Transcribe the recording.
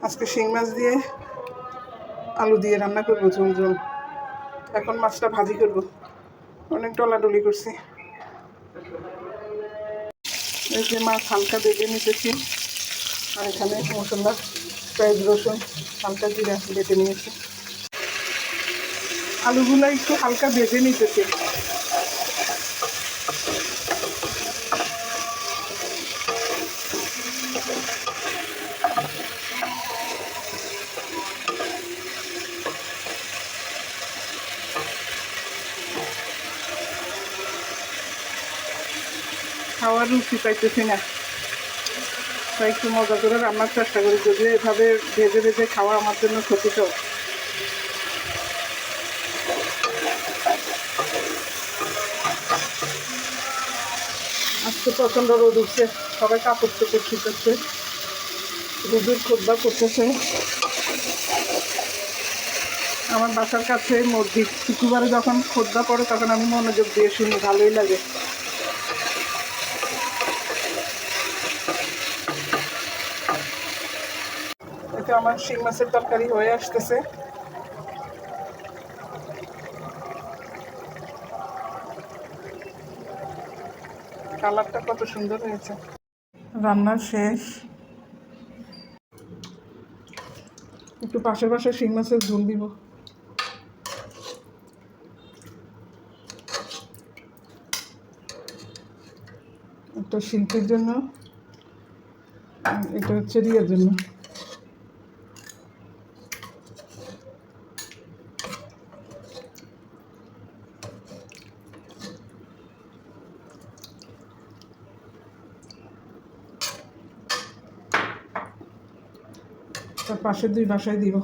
আজকে শিং মাছ দিয়ে আলু দিয়ে রান্না করবো ঝোল ঝোল। এখন মাছটা ভাজি করব, অনেক ডলাডলি করছি। এই যে মাছ হালকা বেটে নিতেছি, আর এখানে মশলা পেঁয়াজ রসুন হালকা জিরা বেটে নিয়েছি। আলুগুলো একটু হালকা ভেজে নিতেছি। খাওয়ার রুচি পাইতেছি না, তাই একটু মজা করে রান্নার চেষ্টা করি। যদিও এভাবে ভেজে ভেজে খাওয়া আমার জন্য ক্ষতিকর। আজকে প্রচণ্ড রোদ উঠছে, সবাই কাপড় চোপড় শুকাচ্ছে, রোদের খোদ্া করতেছে। আমার বাসার কাছে মসজিদ, শুক্রবারে যখন খোদ্া পড়ে তখন আমি মনোযোগ দিয়ে শুনি, ভালোই লাগে। এতে আমার শিং মাছের তরকারি হয়ে আসতেছে। কালারটা কত সুন্দর হয়েছে। রান্না শেষ। একটু পাশে পাশে শিং মাছের ঝোল দিব। একটা শিল্পের জন্য, এটা হচ্ছে রিয়ার জন্য। তার পাশের দুই বাসায় দিব।